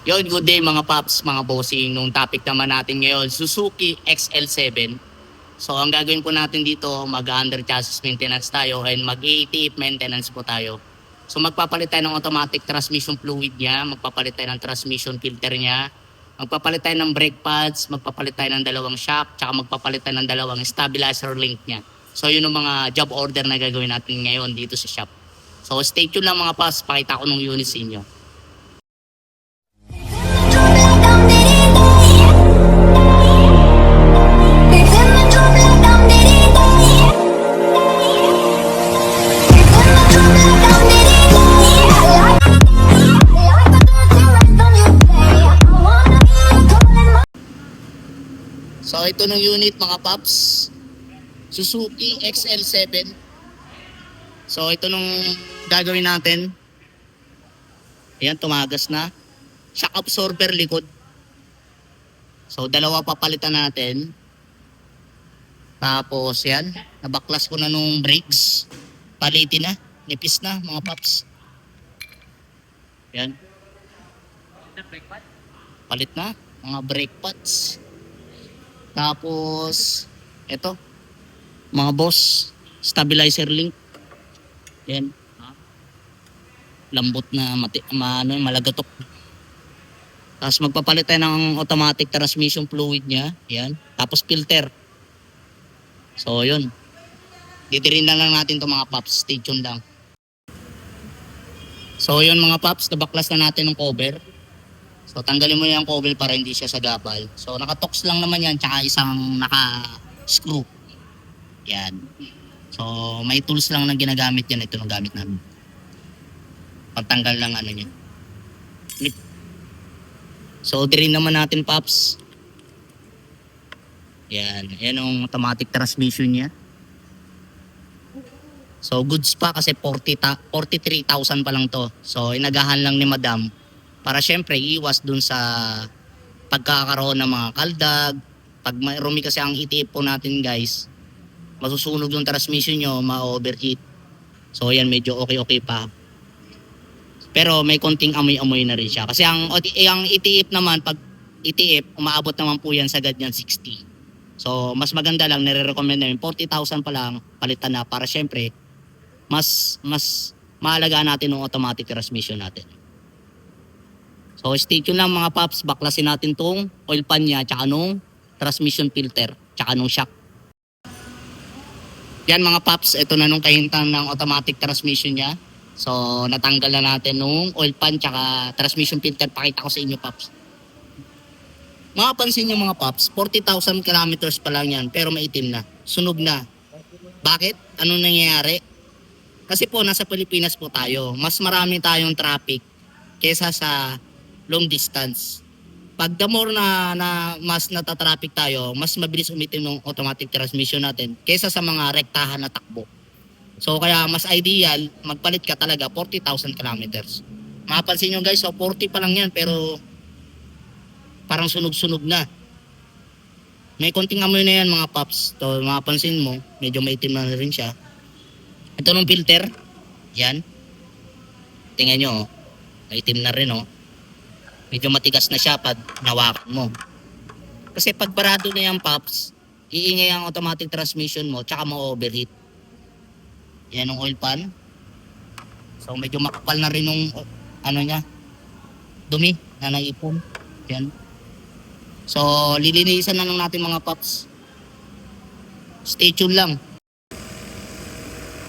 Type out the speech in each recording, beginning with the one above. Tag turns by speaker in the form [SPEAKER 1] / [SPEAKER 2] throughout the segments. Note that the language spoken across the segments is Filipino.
[SPEAKER 1] Yon, good day mga paps, mga bossing. Nung topic naman natin ngayon, Suzuki XL7. So ang gagawin po natin dito, mag-under chassis maintenance tayo and mag-ATF maintenance po tayo. So magpapalit tayo ng automatic transmission fluid niya, magpapalit tayo ng transmission filter niya, magpapalit tayo ng brake pads, magpapalit tayo ng dalawang shock, tsaka magpapalit tayo ng dalawang stabilizer link niya. So yun ang mga job order na gagawin natin ngayon dito sa shop. So stay tuned lang mga paps, pakita ko ng unit sa inyo. So ito ng unit mga paps, Suzuki XL7. So ito nung gagawin natin. Ayan, tumagas na. Shock absorber likod. So dalawa papalitan natin. Tapos yan, nabaklas ko na nung brakes. Palitin na, nipis na mga paps. Yan. Palit na mga brake pads. Tapos ito, mga boss, stabilizer link. Yan. Lambot na malagatok. Tapos magpapalit tayo ng automatic transmission fluid niya. Yan. Tapos filter. So yun. Ditirin na lang natin 'to mga paps. Stay tuned lang. So yun mga paps, nabaklas na natin ng cover. So tanggalin mo yung cover para hindi siya sagabal. So nakatox lang naman yan, tsaka isang naka-screw. Yan. So may tools lang na ginagamit yan. Ito nang gamit namin. Pagtanggal lang ano niya. So dirin naman natin paps. Yan. Yan ang automatic transmission niya. So goods pa kasi 43,000 pa lang to. So inagahan lang ni madam para syempre iwas dun sa pagkakaroon ng mga kaldag. Pag marumi kasi ang ETF po natin guys, masusunog yung transmission nyo, ma-overheat. So yan, medyo okay pa. Pero may konting amoy-amoy na rin siya. Kasi ang ETF naman, pag ETF, umaabot naman po yan sa ganyan 60. So mas maganda lang, nire-recommend namin 40,000 pa lang, palitan na para syempre mas maalagaan natin ng automatic transmission natin. So stay tuned lang mga paps, baklasin natin tong oil pan niya, tsaka nung transmission filter, tsaka nung shock. Yan mga paps, ito na nung kahintan ng automatic transmission niya. So natanggal na natin nung oil pan tsaka transmission filter. Pakita ko sa inyo paps. Makapansin nyo mga paps, 40,000 kilometers pa lang yan, pero maitim na, sunog na. Bakit? Anong nangyayari? Kasi po nasa Pilipinas po tayo, mas marami tayong traffic kesa sa long distance. Pag the more na mas natatraffic tayo, mas mabilis umitim ng automatic transmission natin kesa sa mga rektahan na takbo. So kaya mas ideal, magpalit ka talaga 40,000 kilometers. Mapapansin nyo guys, so 40 pa lang yan pero parang sunog-sunog na. May konting amoy na yan mga paps. So mapapansin mo, medyo maitim na rin siya. Ito nung filter, yan. Tingnan nyo, maitim na rin oh. Medyo matigas na siya pag nawakan mo. Kasi pag barado na yan paps, iingay ang automatic transmission mo tsaka ma-overheat. Yan ang oil pan. So medyo makapal na rin yung ano niya, dumi na naipon. Yan. So lilinisan na lang natin mga paps. Stay tuned lang.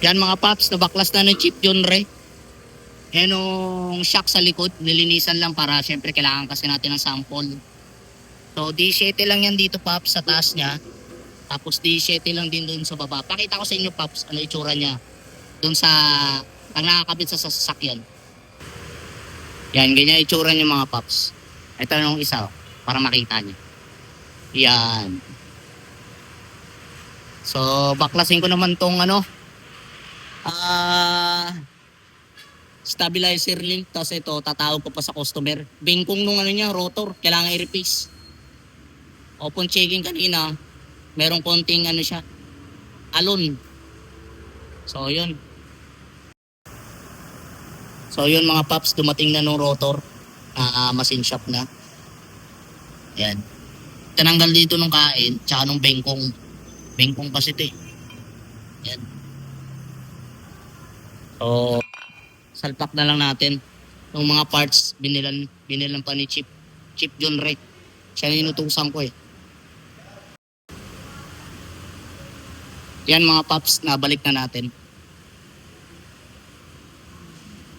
[SPEAKER 1] Yan mga paps, nabaklas na ng chip yun re. Yan yung shock sa likod, nilinisan lang para syempre kailangan kasi natin ng sample. So D7 lang yan dito paps sa taas niya. Tapos D7 lang din doon sa baba. Pakita ko sa inyo paps ano itsura niya doon sa pag nakakabit sa sasakyan. Yan, ganyan itsura niya mga paps. Ito yung isa para makita niyo. Yan. So baklasin ko naman tong ano stabilizer link. Tapos ito, tatawag ko pa sa customer. Bingkong nung ano niya, rotor, kailangan i-replace. Open checking kanina, merong konting ano siya, alon. So yun. So yun mga paps, dumating na nung rotor. machine shop na. Yan. Tinanggal dito nung kain, tsaka nung bengkong. Bengkong kasi ito eh. Yan. So, salpak na lang natin. Yung mga parts, binilan pa ni Chip John Ray. Siya na inutusan ko eh. Yan mga paps, nabalik na natin.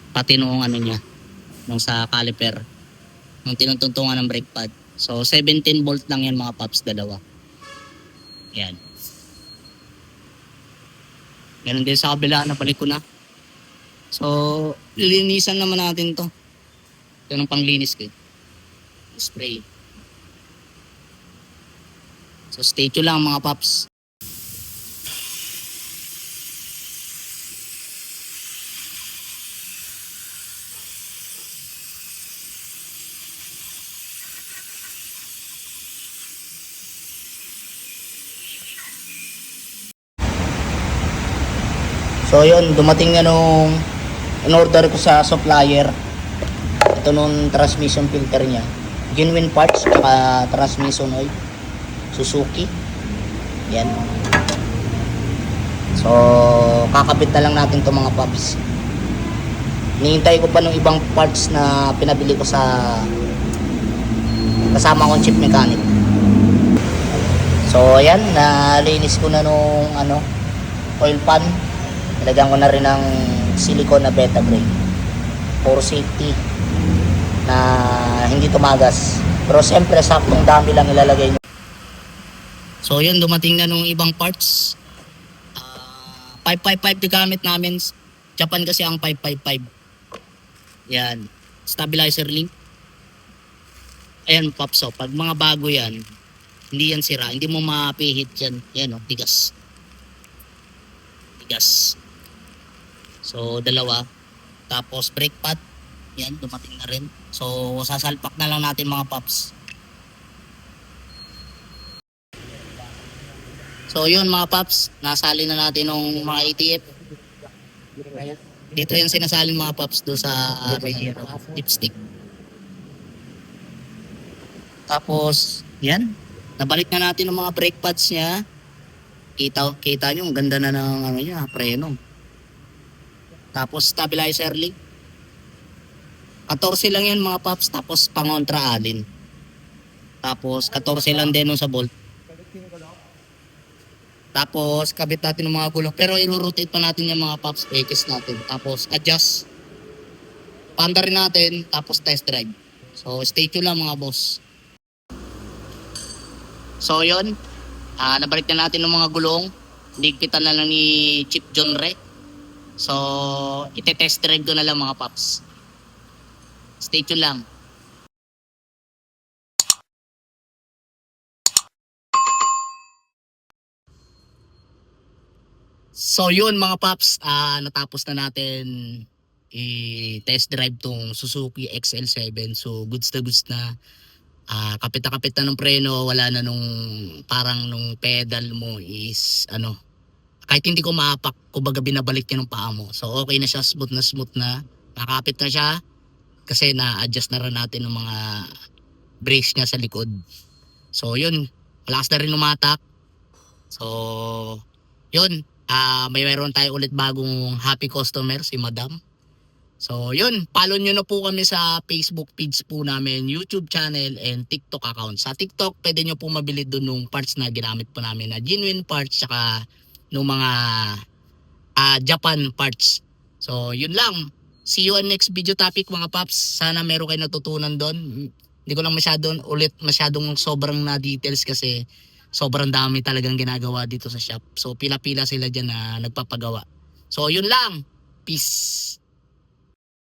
[SPEAKER 1] Pati nung ano niya, nung sa caliper, nung tinutungtungan ng brake pad. So 17 volt lang yan mga paps, dalawa. Yan. Ganun din sa kabila, nabalik ko na. So, lilinisan naman natin to. Ito ng panglinis ko. Spray. So, stay tuned lang mga paps. So, yun. Dumating na nung in-order ko sa supplier. Ito nung transmission filter niya. Genuine parts, saka transmission oil. Suzuki. Yan. So, kakabit na lang natin to mga paps. Hinihintay ko pa ng ibang parts na pinabili ko sa kasama kong chip mechanic. So, ayan, nalinis ko na nung oil pan. Nilagyan ko na rin ng silicone na beta brake for safety na hindi tumagas. Pero siyempre, saktong dami lang ilalagay nyo. So, yun, dumating na nung ibang parts. 555 gamit namin. Japan kasi ang 555. Yan. Stabilizer link. Ayan, pops. So, pag mga bago yan, hindi yan sira. Hindi mo mapihit yan. Yan, tigas. Tigas. So, dalawa. Tapos, brake pad. Yan, dumating na rin. So, sasalpak na lang natin mga pops. So, yun mga pops. Nasali na natin ng mga ATF. Dito yung sinasalin mga pops do sa lipstick. Tapos, yan. Nabalik na natin ng mga brake pads niya. Kita nyo, ang ganda na ng niya, preno. Tapos, stabilizer link. 14 lang yan mga pops. Tapos, pangontra alin. Tapos, 14 lang din sa bolt. Tapos, kabit natin ng mga gulong. Pero, i-rotate pa natin yung mga pops. X natin. Tapos, adjust. Panda rin natin. Tapos, test drive. So, stay tuned lang mga boss. So, yun. Nabalik na natin ng mga gulong. Ligpitan na lang ni Chip John Ray. So, ite-test drive ko na lang mga pops. Stay tuned lang. So yun mga paps, natapos na natin i-test drive tong Suzuki XL7. So goods na. Kapit na kapit na ng preno, wala na nung parang nung pedal mo is kahit hindi ko maapak, kumbaga binabalik niya ng paa mo. So okay na siya, smooth na. Nakapit na siya kasi na-adjust na rin natin ng mga brakes niya sa likod. So yun, malakas na rin umatak. So yun, meron tayo ulit bagong happy customer, si Madam. So yun, follow nyo na po kami sa Facebook page po namin, YouTube channel, and TikTok account. Sa TikTok, pwede nyo po mabili doon nung parts na ginamit po namin na genuine parts, saka nung mga Japan parts. So yun lang. See you on next video topic mga paps. Sana meron kayo natutunan doon. Hindi ko lang masyadong sobrang na details kasi sobrang dami talagang ginagawa dito sa shop. So pila-pila sila dyan na nagpapagawa. So yun lang. Peace.